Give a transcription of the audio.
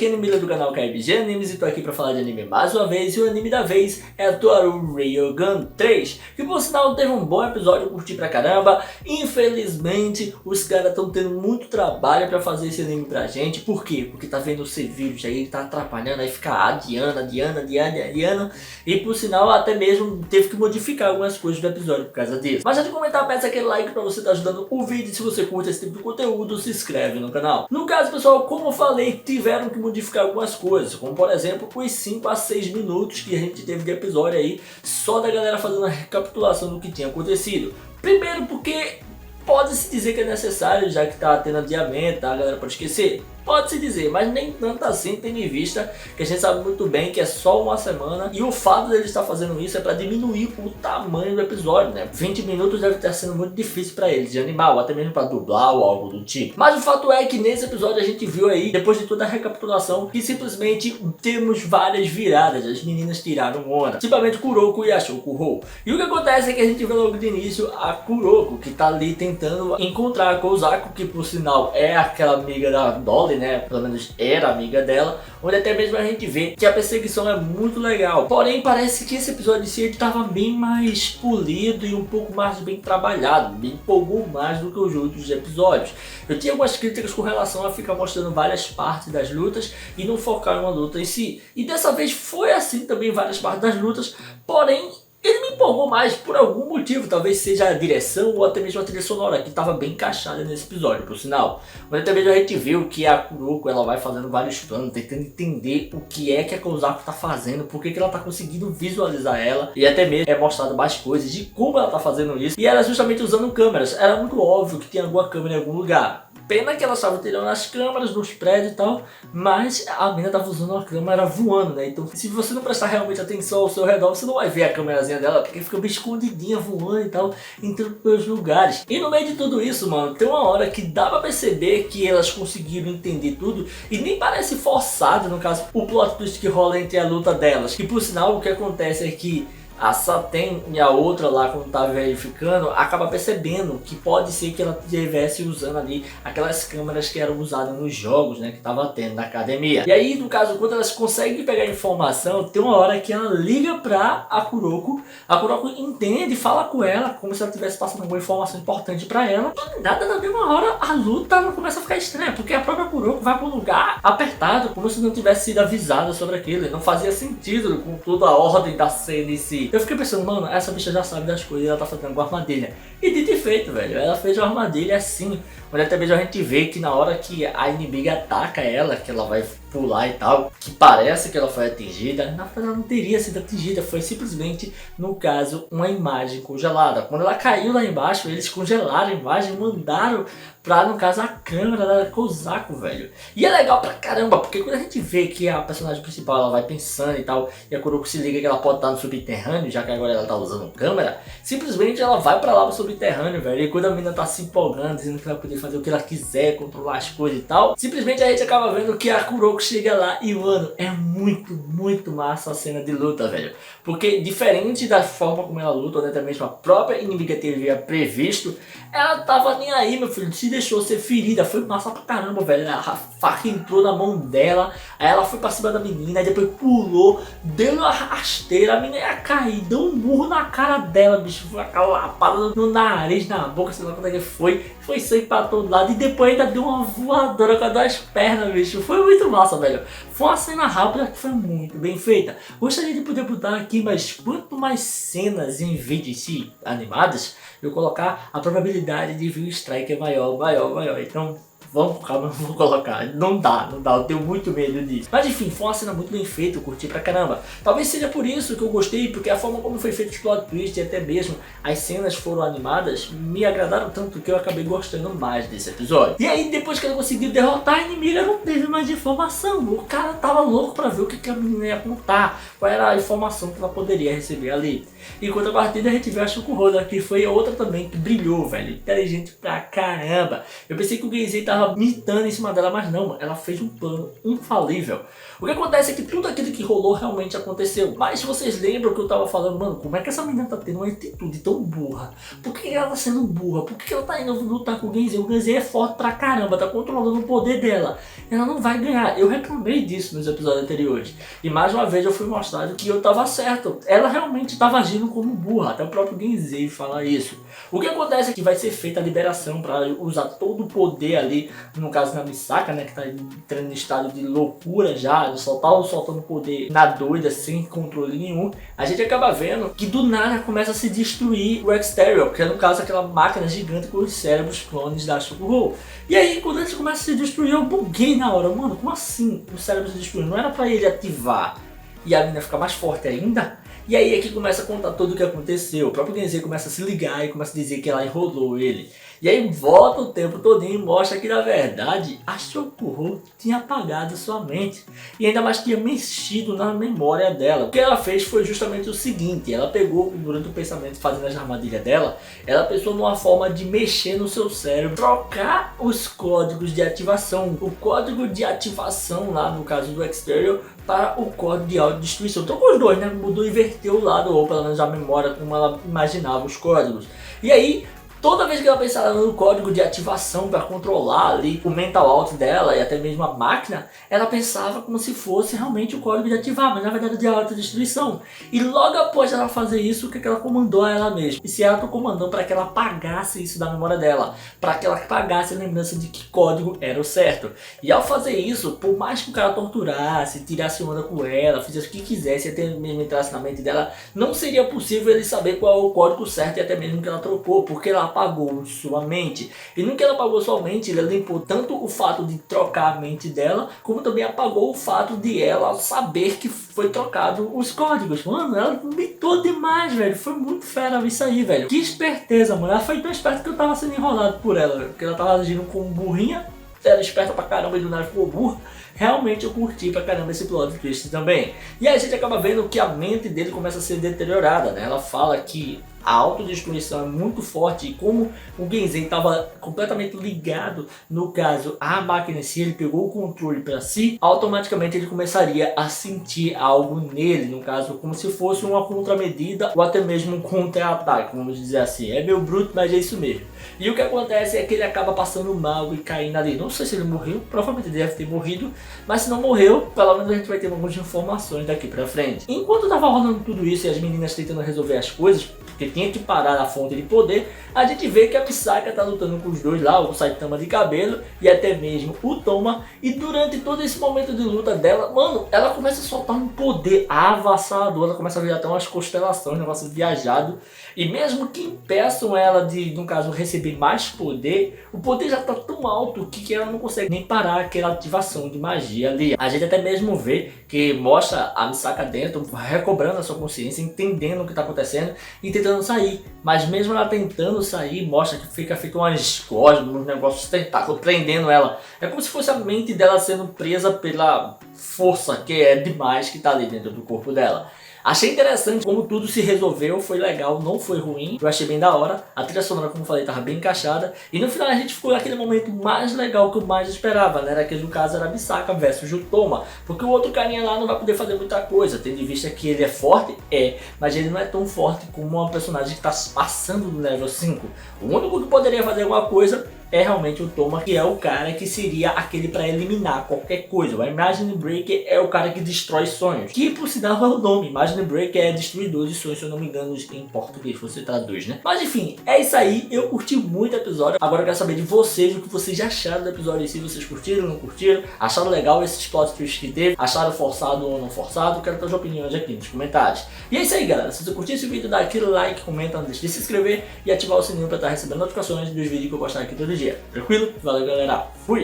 aqui é Anime do canal KBG Animes e tô aqui pra falar de anime mais uma vez. E o anime da vez é Toaru Ryogan 3, que por sinal teve um bom episódio, eu curti pra caramba. Infelizmente os caras estão tendo muito trabalho pra fazer esse anime pra gente. Por quê? Porque tá vendo os vídeos aí, tá atrapalhando, aí fica adiando. E por sinal até mesmo teve que modificar algumas coisas do episódio por causa disso. Mas antes de comentar, peça aquele like pra você estar ajudando o vídeo. Se você curte esse tipo de conteúdo, se inscreve no canal. No caso, pessoal, como eu falei, tiveram que modificar algumas coisas, como por exemplo os 5 a 6 minutos que a gente teve de episódio aí, só da galera fazendo a recapitulação do que tinha acontecido. Primeiro porque pode-se dizer que é necessário, já que tá tendo adiamento, tá? A galera pode esquecer. Pode-se dizer, mas nem tanto assim, tendo em vista que a gente sabe muito bem que é só uma semana. E o fato dele estar fazendo isso é para diminuir o tamanho do episódio, né? 20 minutos deve estar sendo muito difícil para eles de animar, ou até mesmo para dublar ou algo do tipo. Mas o fato é que nesse episódio a gente viu aí, depois de toda a recapitulação, que simplesmente temos várias viradas. As meninas tiraram onda, principalmente Kuroko e a Shoukuhou. E o que acontece é que a gente vê logo de início a Kuroko, que tá ali tentando encontrar a Kozako, que por sinal é aquela amiga da Dolly, né? Pelo menos era amiga dela, onde até mesmo a gente vê que a perseguição é muito legal. Porém, parece que esse episódio em si estava bem mais polido e um pouco mais bem trabalhado, me empolgou mais do que os outros episódios. Eu tinha algumas críticas com relação a ficar mostrando várias partes das lutas e não focar em uma luta em si. E dessa vez foi assim também várias partes das lutas, porém ele me empolgou mais por algum motivo, talvez seja a direção ou até mesmo a trilha sonora, que estava bem encaixada nesse episódio, por sinal. Mas até mesmo a gente viu que a Kuroko ela vai fazendo vários planos, tentando entender o que é que a Kozako está fazendo, por que ela está conseguindo visualizar ela, e até mesmo é mostrado mais coisas de como ela está fazendo isso. E era justamente usando câmeras, era muito óbvio que tinha alguma câmera em algum lugar. Pena que ela estava tirando as câmeras dos prédios e tal, mas a mina estava usando uma câmera voando, né? Então se você não prestar realmente atenção ao seu redor, você não vai ver a câmerazinha dela, porque fica bem escondidinha voando e tal, entrando pelos lugares. E no meio de tudo isso, mano, tem uma hora que dá pra perceber que elas conseguiram entender tudo, e nem parece forçado, no caso, o plot twist que rola entre a luta delas. Que por sinal, o que acontece é que a Saten e a outra lá, quando tá verificando, acaba percebendo que pode ser que ela estivesse usando ali aquelas câmeras que eram usadas nos jogos, né, que tava tendo na academia. E aí, no caso, quando elas conseguem pegar informação, tem uma hora que ela liga pra a Kuroko entende, fala com ela, como se ela estivesse passando alguma informação importante pra ela. E nada, na mesma hora, a luta ela começa a ficar estranha, porque a própria Kuroko vai pra um lugar apertado, como se não tivesse sido avisada sobre aquilo. E não fazia sentido com toda a ordem da cena em si. Eu fiquei pensando, mano, essa bicha já sabe das coisas, ela tá fazendo alguma armadilha. E dito e feito, velho, ela fez uma armadilha assim, onde até mesmo a gente vê que na hora que a inimiga ataca ela, que ela vai pular e tal, que parece que ela foi atingida, na verdade ela não teria sido atingida, foi simplesmente, no caso, uma imagem congelada. Quando ela caiu lá embaixo, eles congelaram a imagem e mandaram pra, no caso, a câmera da Kozako, velho. E é legal pra caramba, porque quando a gente vê que a personagem principal, ela vai pensando e tal, e a Kuroko se liga que ela pode estar no subterrâneo, já que agora ela tá usando câmera, simplesmente ela vai pra lá pro subterrâneo, velho. E quando a menina tá se empolgando, dizendo que ela poder fazer o que ela quiser, controlar as coisas e tal, simplesmente a gente acaba vendo que a Kuroko chega lá e, mano, é muito massa a cena de luta, velho. Porque diferente da forma como ela luta, ou até mesmo a própria inimiga teria previsto, ela tava nem aí, meu filho, se deixou ser ferida. Foi massa pra caramba, velho. A faca entrou na mão dela, aí ela foi pra cima da menina, aí depois pulou, deu uma rasteira, a menina ia cair, deu um murro na cara dela, bicho, foi aquela lapada no nariz, na boca, sei lá quando é que foi sangue pra todo lado, e depois ainda deu uma voadora com as duas pernas, bicho. Foi muito massa, velho. Foi uma cena rápida que foi muito bem feita. Gostaria de poder botar aqui, mas quanto mais cenas em vídeos se animadas, eu colocar, a probabilidade de vir o strike é maior. Então vamos com calma, não vou colocar. Não dá, eu tenho muito medo disso. Mas enfim, foi uma cena muito bem feita, eu curti pra caramba. Talvez seja por isso que eu gostei, porque a forma como foi feito o plot twist e até mesmo as cenas foram animadas, me agradaram tanto que eu acabei gostando mais desse episódio. E aí, depois que ela conseguiu derrotar a inimiga, não teve mais informação. O cara tava louco pra ver o que a menina ia contar, qual era a informação que ela poderia receber ali. Enquanto a partida a gente viu a Shoukuhou, que foi outra também que brilhou, velho. Inteligente pra caramba. Eu pensei que o Genzei tava tava mitando em cima dela, mas não, ela fez um plano infalível. O que acontece é que tudo aquilo que rolou realmente aconteceu. Mas se vocês lembram que eu tava falando, mano, como é que essa menina tá tendo uma atitude tão burra? Por que ela tá sendo burra? Por que ela tá indo lutar com o Genzei? O Genzei é forte pra caramba, tá controlando o poder dela. Ela não vai ganhar. Eu reclamei disso nos episódios anteriores. E mais uma vez eu fui mostrado que eu tava certo. Ela realmente tava agindo como burra. Até o próprio Genzei fala isso. O que acontece é que vai ser feita a liberação para usar todo o poder ali, no caso na Misaka, né, que tá entrando em estado de loucura já, só tá soltando poder na doida, sem controle nenhum. A gente acaba vendo que do nada começa a se destruir o Exterior, que é no caso aquela máquina gigante com os cérebros clones da Shokugou. E aí quando eles começam a se destruir, eu buguei na hora, mano, como assim o cérebro se destruindo? Não era pra ele ativar e a menina ficar mais forte ainda? E aí é que começa a contar tudo o que aconteceu. O próprio Genzei começa a se ligar e começa a dizer que ela enrolou ele. E aí volta o tempo todinho e mostra que na verdade a Shokugou tinha apagado sua mente. E ainda mais tinha mexido na memória dela. O que ela fez foi justamente o seguinte. Ela pegou, durante o pensamento, fazendo as armadilhas dela, ela pensou numa forma de mexer no seu cérebro, trocar os códigos de ativação. O código de ativação lá no caso do Exterior para o código de autodestruição. Trocou os dois, né? Mudou e inverteu o lado, ou pelo menos a memória como ela imaginava os códigos. E aí toda vez que ela pensava no código de ativação para controlar ali o mental out dela e até mesmo a máquina, ela pensava como se fosse realmente o código de ativar, mas na verdade de autodestruição. E logo após ela fazer isso, o que ela comandou a ela mesma? E se ela tá comandando para que ela apagasse isso da memória dela, para que ela apagasse a lembrança de que código era o certo. E ao fazer isso, por mais que o cara torturasse, tirasse onda com ela, fizesse o que quisesse, até mesmo entrasse na mente dela, não seria possível ele saber qual é o código certo e até mesmo que ela trocou, porque ela apagou sua mente. E no que ela apagou sua mente, ele limpou tanto o fato de trocar a mente dela, como também apagou o fato de ela saber que foi trocado os códigos. Mano, ela mitou demais, velho. Foi muito fera isso aí, velho. Que esperteza, mano. Ela foi tão esperta que eu tava sendo enrolado por ela, porque ela tava agindo como burrinha. Era esperta pra caramba e do nada ficou burra. Realmente eu curti pra caramba esse plot twist também. E aí a gente acaba vendo que a mente dele começa a ser deteriorada, né? Ela fala que a autodestruição é muito forte e como o Genzei estava completamente ligado, no caso, à máquina em si, ele pegou o controle para si, automaticamente ele começaria a sentir algo nele, no caso, como se fosse uma contramedida ou até mesmo um contra-ataque, vamos dizer assim. É meio bruto, mas é isso mesmo. E o que acontece é que ele acaba passando mal e caindo ali. Não sei se ele morreu, provavelmente ele deve ter morrido, mas se não morreu, pelo menos a gente vai ter algumas informações daqui pra frente. Enquanto tava rolando tudo isso e as meninas tentando resolver as coisas, porque tinha que parar na fonte de poder, a gente vê que a Misaka tá lutando com os dois lá, o Saitama de cabelo e até mesmo o Toma, e durante todo esse momento de luta dela, mano, ela começa a soltar um poder avassalador, ela começa a ver até umas constelações, um negócio viajado, e mesmo que impeçam ela de, no caso, receber mais poder, o poder já tá tão alto que ela não consegue nem parar aquela ativação de magia ali. A gente até mesmo vê que mostra a Misaka dentro, recobrando a sua consciência, entendendo o que tá acontecendo e tentando sair, mas mesmo ela tentando sair, mostra que fica feito umas cosmos, uns negócios tentáculos prendendo ela. É como se fosse a mente dela sendo presa pela força que é demais que tá ali dentro do corpo dela. Achei interessante como tudo se resolveu, foi legal, não foi ruim, eu achei bem da hora. A trilha sonora, como eu falei, tava bem encaixada. E no final a gente ficou naquele momento mais legal que eu mais esperava, né? Era que no caso era Misaka versus Jutoma. Porque o outro carinha lá não vai poder fazer muita coisa, tendo em vista que ele é forte, mas ele não é tão forte como uma personagem que tá passando do level 5. O único que poderia fazer alguma coisa é realmente o Toma, que é o cara que seria aquele para eliminar qualquer coisa. O Imagine Breaker é o cara que destrói sonhos, que por sinal é o nome. Imagine Breaker é destruidor de sonhos, se eu não me engano em português, você traduz, né? Mas enfim, é isso aí, eu curti muito o episódio. Agora eu quero saber de vocês, o que vocês acharam do episódio, se vocês curtiram, não curtiram, acharam legal esses plot twists que teve, acharam forçado ou não forçado. Quero ter as opiniões aqui nos comentários. E é isso aí, galera, se você curtiu esse vídeo, dá aquele like, comenta, não deixe de se inscrever e ativar o sininho para estar recebendo notificações dos vídeos que eu postar aqui todo dia. Tranquilo? Valeu, galera. Fui!